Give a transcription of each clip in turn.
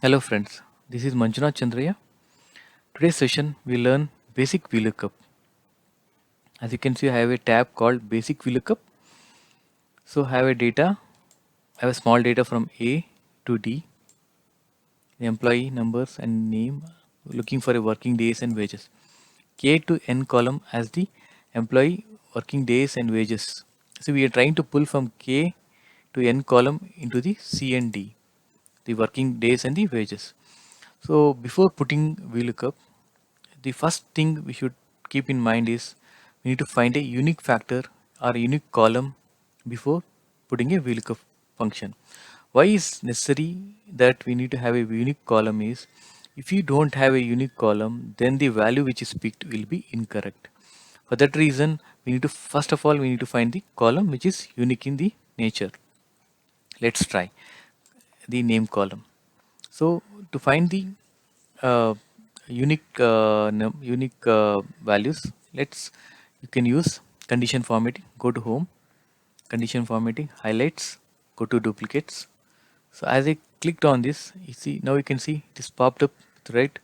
Hello friends, this is Manjunath Chandraya. Today's session we learn basic VLOOKUP. As you can see, I have a tab called basic VLOOKUP. So I have I have a small data from A to D, the employee numbers and name, looking for a working days and wages. K to N column as the employee working days and wages. So we are trying to pull from K to N column into the C and D, the working days and the wages. So before putting VLOOKUP, the first thing we should keep in mind is we need to find a unique factor or a unique column before putting a VLOOKUP function. Why is necessary that we need to have a unique column is if you don't have a unique column, then the value which is picked will be incorrect. For that reason, we need to first of all we need to find the column which is unique in the nature. Let's try the name column. So to find the uh, unique values, you can use condition formatting. Go to home, condition formatting, highlights, go to duplicates. So as I clicked on this, you see now you can see it is popped up with right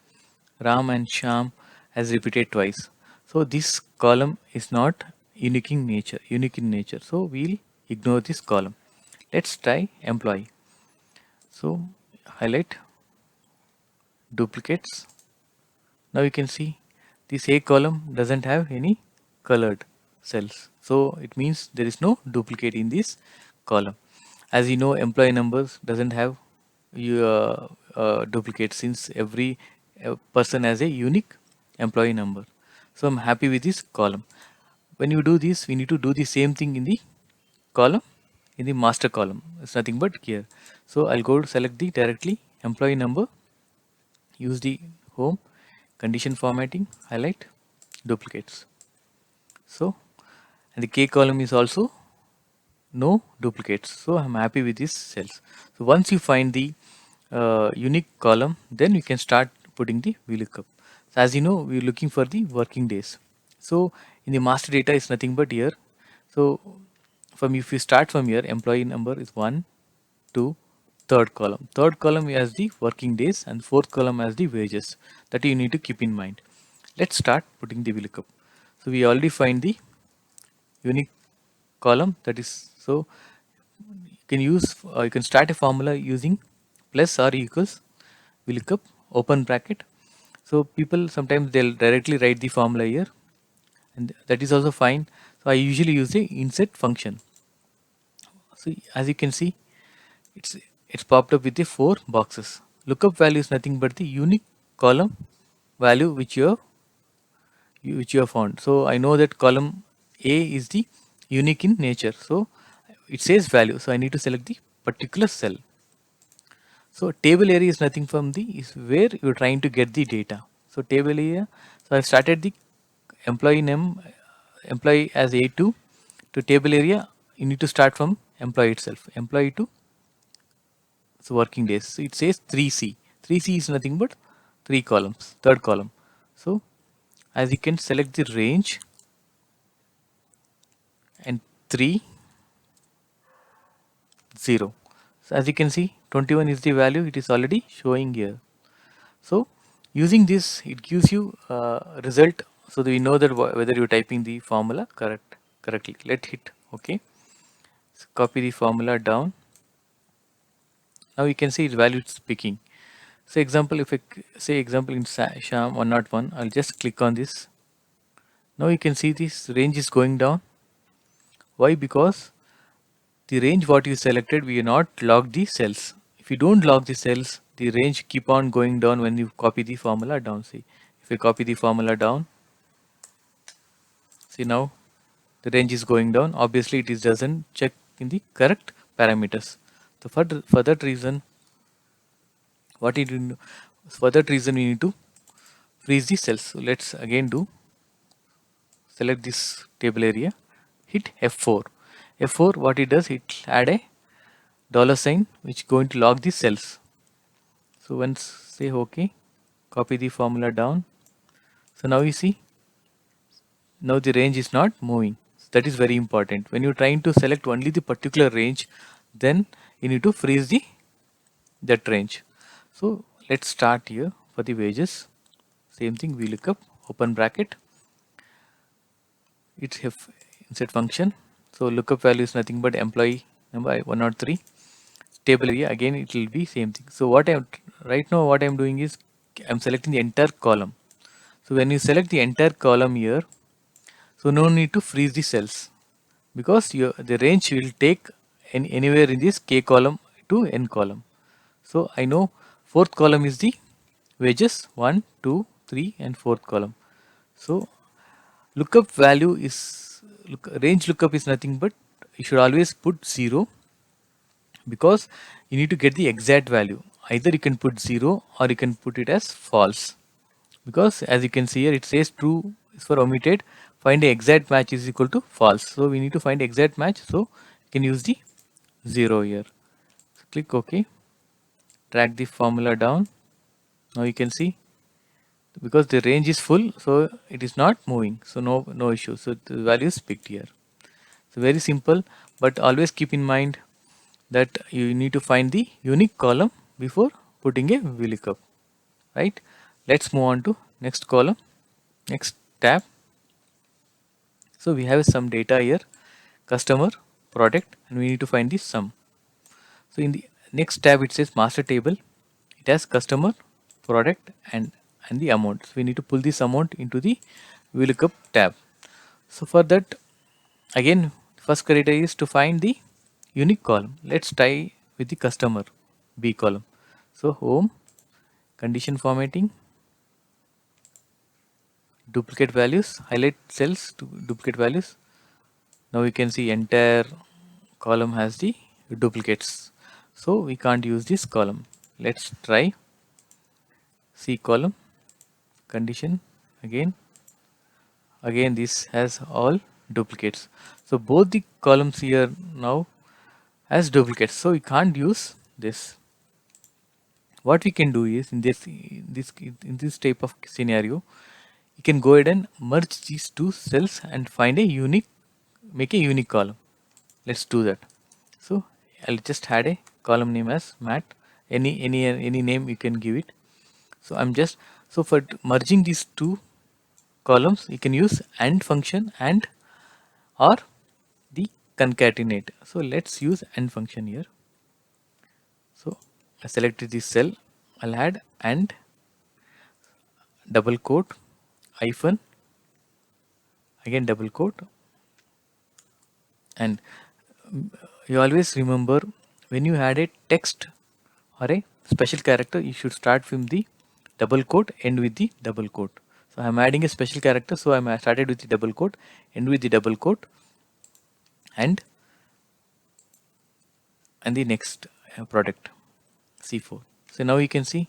Ram and Sham as repeated twice. So this column is not unique in nature. So we'll ignore this column. Let's try employee. So highlight duplicates. Now you can see this A column doesn't have any colored cells. So it means there is no duplicate in this column. As you know, employee numbers doesn't have duplicate since every person has a unique employee number. So I'm happy with this column. When you do this, we need to do the same thing in the column, in the master column. It's nothing but here. So I'll go to select the directly employee number, use the home, condition formatting, highlight, duplicates. So, and the K column is also no duplicates. So I'm happy with these cells. So once you find the unique column, then you can start putting the VLOOKUP. So as you know, we're looking for the working days. So in the master data is nothing but here. So from if you start from here, employee number is 1, 2, third column. Third column has the working days and fourth column has the wages that you need to keep in mind. Let's start putting the VLOOKUP. So we already find the unique column, that is, so you can start a formula using plus or equals VLOOKUP open bracket. So people sometimes they'll directly write the formula here, and that is also fine. So I usually use the insert function. So as you can see, it's it's popped up with the 4 boxes. Lookup value is nothing but the unique column value which you have found. So I know that column A is the unique in nature. So it says value. So I need to select the particular cell. So table area is nothing from the is where you're trying to get the data. So table area. So I've started the employee name employee as A2 to table area. You need to start from employee itself. Employee to so working days. So it says 3C. 3C is nothing but 3 columns, third column. So as you can select the range and 3 0. So as you can see 21 is the value, it is already showing here. So using this it gives you result so that we know that whether you're typing the formula correctly. Let hit OK. So copy the formula down. Now you can see its value is picking. So example, if I say example in Sham 101, I'll just click on this. Now you can see this range is going down. Why? Because the range what you selected, we are not logged the cells. If you don't log the cells, the range keep on going down when you copy the formula down. See, if I copy the formula down, see now the range is going down. Obviously it is doesn't check in the correct parameters. So for that reason, what it do, for that reason we need to freeze the cells. So let's again do select this table area, hit F4. F4 what it does, it add a dollar sign which going to log the cells. So once say OK, copy the formula down. So now you see, now the range is not moving. That is very important. When you're trying to select only the particular range, then you need to freeze the that range. So let's start here for the wages. Same thing, VLOOKUP, open bracket, it's if insert function. So lookup value is nothing but employee number 103. Table area, again it will be same thing. So what I'm right now what I'm doing is I'm selecting the entire column. So when you select the entire column here, so no need to freeze the cells, because the range will take anywhere in this k column to n column. So I know fourth column is the wages, 1, 2, 3 and fourth column. So lookup value is range lookup is nothing but you should always put 0, because you need to get the exact value. Either you can put 0 or you can put it as false, because as you can see here it says true is for omitted, find the exact match is equal to false. So we need to find the exact match, so you can use the 0 here. So click OK, drag the formula down. Now you can see, because the range is full, so it is not moving, so no issue. So the value is picked here. So very simple, but always keep in mind that you need to find the unique column before putting a VLOOKUP, right? Let's move on to next column, next tab. So we have some data here, customer, product, and we need to find the sum. So in the next tab it says master table. It has customer, product, and the amount. So we need to pull this amount into the VLOOKUP tab. So for that, again, first criteria is to find the unique column. Let's try with the customer B column. So home, condition formatting, duplicate values, highlight cells to duplicate values. Now you can see entire column has the duplicates, so we can't use this column. Let's try C column, condition, again this has all duplicates, so both the columns here now has duplicates, so we can't use this. What we can do is in this type of scenario, you can go ahead and merge these two cells and find a unique, make a unique column. Let's do that. So I'll just add a column name as Matt, any name you can give it. So I'm just, so for merging these two columns you can use AND function and or the concatenate. So let's use AND function here. So I selected this cell, I'll add AND double quote hyphen, again double quote, and you always remember when you add a text or a special character, you should start from the double quote, end with the double quote. So I'm adding a special character, so I started with the double quote, end with the double quote, and the next product C4. So now you can see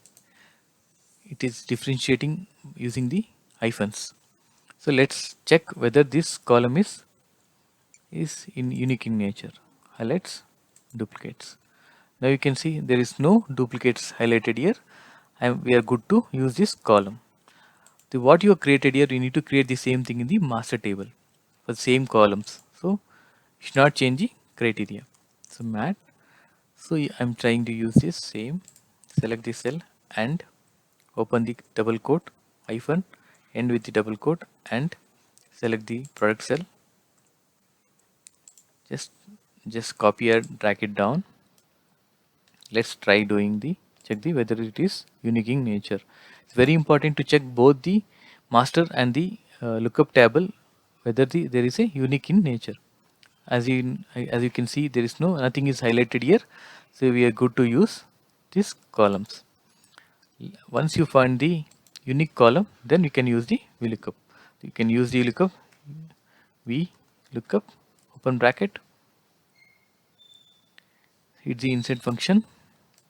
it is differentiating using the hyphens. So let's check whether this column is in unique in nature. Highlights, duplicates. Now you can see there is no duplicates highlighted here, and we are good to use this column. So what you have created here, you need to create the same thing in the master table for the same columns. So you should not change the criteria. So Matt, so I'm trying to use this same, select the cell and open the double quote hyphen, end with the double quote, and select the product cell. Just copy and drag it down. Let's try doing the check the whether it is unique in nature. It's very important to check both the master and the lookup table whether there is a unique in nature. As you can see, there is nothing is highlighted here, so we are good to use these columns. Once you find the unique column, then you can use the VLOOKUP. You can use the lookup VLOOKUP open bracket, hit the insert function.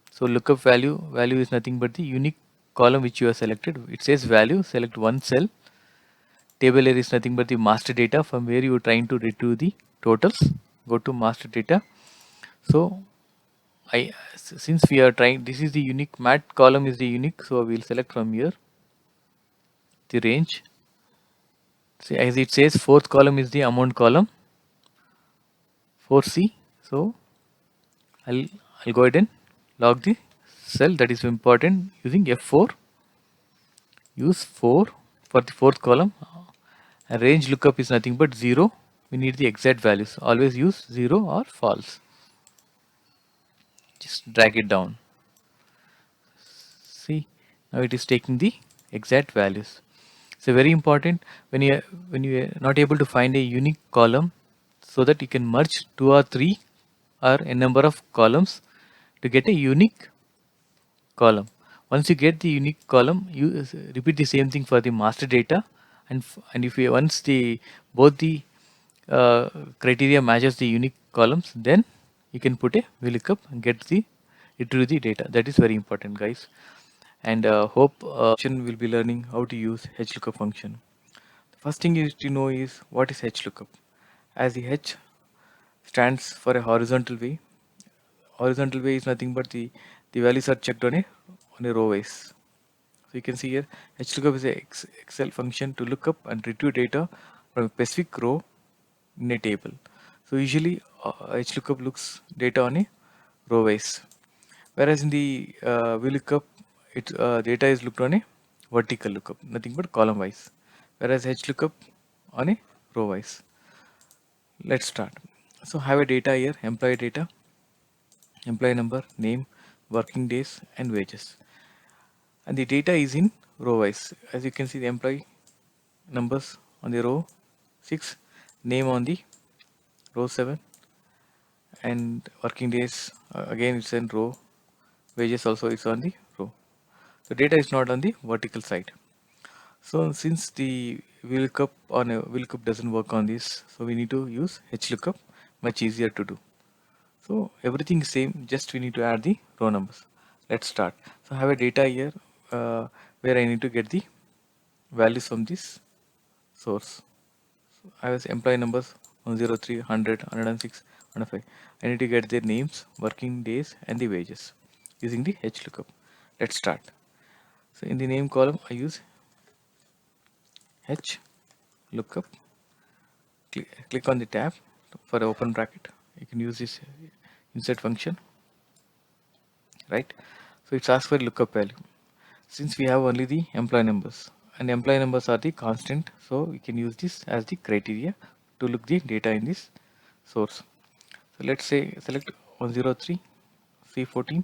So lookup value is nothing but the unique column which you have selected. It says value, select one cell. Table here is nothing but the master data from where you are trying to retrieve the totals. Go to master data. So since we are trying, this is the unique, mat column is the unique, so we'll select from here the range. See, as it says, fourth column is the amount column, 4C. So I'll go ahead and log the cell, that is important, using F4. Use 4 for the fourth column. And range lookup is nothing but 0. We need the exact values. Always use 0 or false. Just drag it down. See, now it is taking the exact values. So very important when you are not able to find a unique column, so that you can merge 2 or 3 or a number of columns to get a unique column. Once you get the unique column, you repeat the same thing for the master data, and if you once the both the criteria matches the unique columns, then you can put a VLOOKUP and get the retrieve the data. That is very important, guys. And hope will be learning how to use HLOOKUP function. The first thing you need to know is what is HLOOKUP. As the H stands for a horizontal way. Horizontal way is nothing but the values are checked on a row wise. So you can see here HLOOKUP is a Excel function to look up and retrieve data from a specific row in a table. So usually HLOOKUP looks data on a row wise, whereas in the VLOOKUP, data is looked on a vertical lookup, nothing but column wise, whereas HLOOKUP on a row wise. Let's start. So have a data here, employee data, employee number, name, working days, and wages. And the data is in row wise. As you can see, the employee numbers on the row 6, name on the row 7, and working days again it's in row, wages also is on the row. So data is not on the vertical side. So since the VLOOKUP doesn't work on this, so we need to use HLOOKUP, much easier to do. So everything is same, just we need to add the row numbers. Let's start. So I have a data here where I need to get the values from this source. So I have employee numbers 103, 100, 106, 105. I need to get their names, working days, and the wages using the HLOOKUP. Let's start. So in the name column, I use HLOOKUP. Click on the tab for the open bracket. You can use this insert function, right? So it's asked for lookup value. Since we have only the employee numbers, and employee numbers are the constant, so we can use this as the criteria to look the data in this source. So let's say select 103 C14,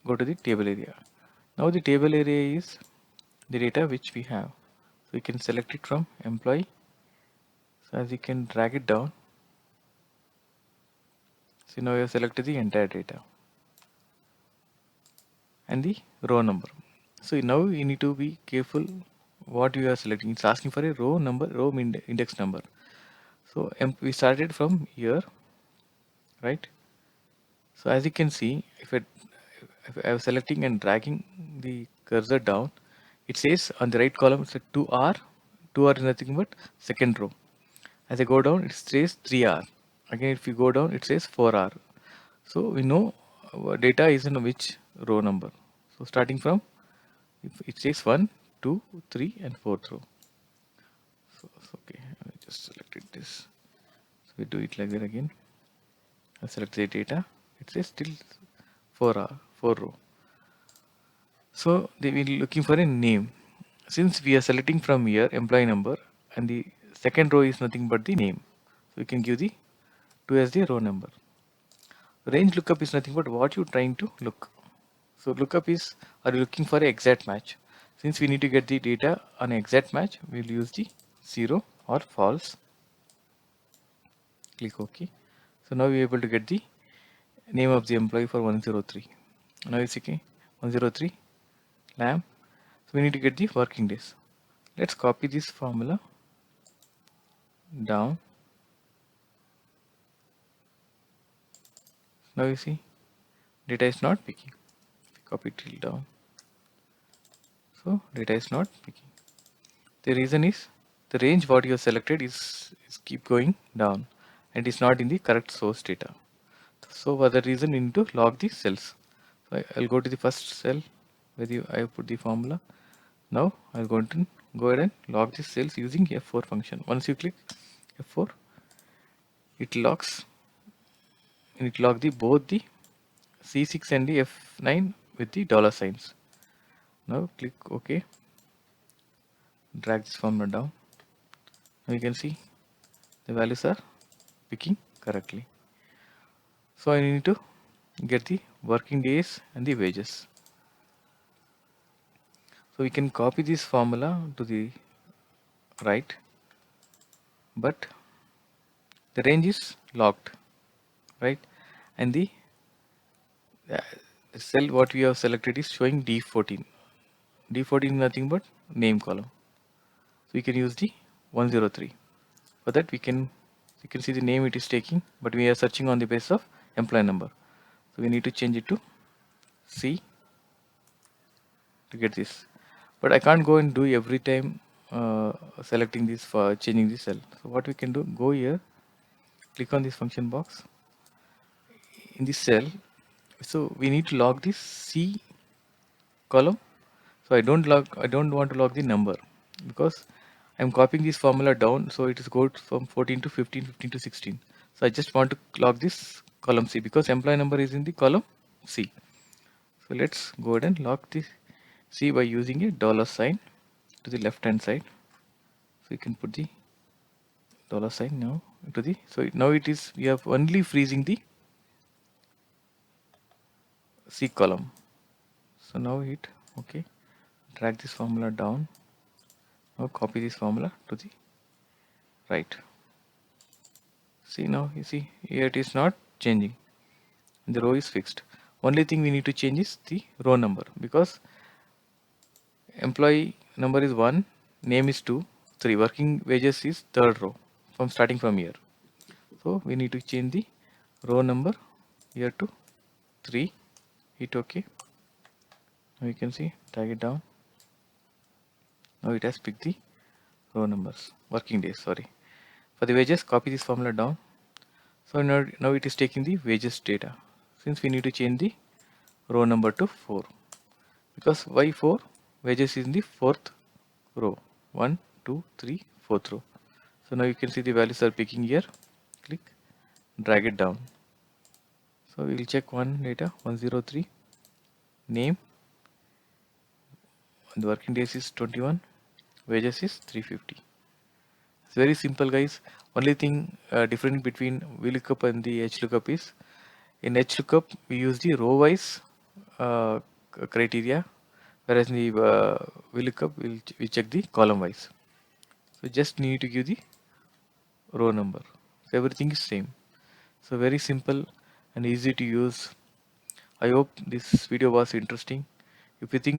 go to the table area. Now the table area is the data which we have, so we can select it from employee. So as you can drag it down, so now you have selected the entire data and the row number. So now you need to be careful what you are selecting. It's asking for a row number, index number. So we started from here, right? So as you can see, if I am selecting and dragging the cursor down, it says on the right column it's a 2R. 2R is nothing but second row. As I go down, it says 3R. Again, if you go down, it says 4R. So we know our data is in which row number. So starting from, if it says 1, 2, 3, and 4th row. So okay, I just selected this. So we do it like that again. I select the data. It says still 4 row. So they will looking for a name. Since we are selecting from here employee number, and the second row is nothing but the name, so we can give the 2 as the row number. Range lookup is nothing but what you're trying to look. So lookup is, are you looking for an exact match? Since we need to get the data on an exact match, we'll use the 0 or false. Click OK. So now we're able to get the name of the employee for 103. Now it's okay, 103 lamb. So we need to get the working days. Let's copy this formula down. Now you see data is not picking. Copy till down. So data is not picking. The reason is the range what you have selected is keep going down and is not in the correct source data. So for that reason we need to log the cells. So I'll go to the first cell where I put the formula. Now I'm going to go ahead and log the cells using F4 function. Once you click F4, it logs the both the C6 and the F9 with the dollar signs. Now click OK. Drag this formula down. Now you can see the values are picking correctly. So I need to get the working days and the wages. So we can copy this formula to the right, but the range is locked, right? And the cell what we have selected is showing D14. D14 is nothing but name column. So we can use the 103. For that you can see the name it is taking, but we are searching on the basis of employee number. So we need to change it to C to get this. But I can't go and do every time selecting this for changing the cell. So what we can do, go here, click on this function box in this cell. So we need to log this C column. So I don't want to log the number because I'm copying this formula down. So it is goes from 14 to 15, 15 to 16. So I just want to log this column C because employee number is in the column C. So let's go ahead and log this C by using a dollar sign to the left hand side. So you can put the dollar sign now to the, so now it is, we are only freezing the C column. So now hit OK, drag this formula down. Now copy this formula to the right. See, now you see here it is not changing, the row is fixed. Only thing we need to change is the row number because employee number is 1, name is 2, 3, working wages is third row from starting from here. So we need to change the row number here to 3. Hit OK. Now you can see, drag it down. Now it has picked the row numbers, working days, sorry. For the wages, copy this formula down. So now it is taking the wages data. Since we need to change the row number to 4. Because why 4? Wages is in the 4th row. 1, 2, 3, 4th row. So now you can see the values are picking here. Click, drag it down. So we will check one data, 103. Name, the working days is 21. Wages is 350. It's very simple, guys. Only thing different between VLOOKUP and the HLOOKUP is, in HLOOKUP we use the row wise criteria, whereas in the VLOOKUP we check the column wise. So just need to give the row number. So everything is same. So very simple and easy to use. I hope this video was interesting. If you think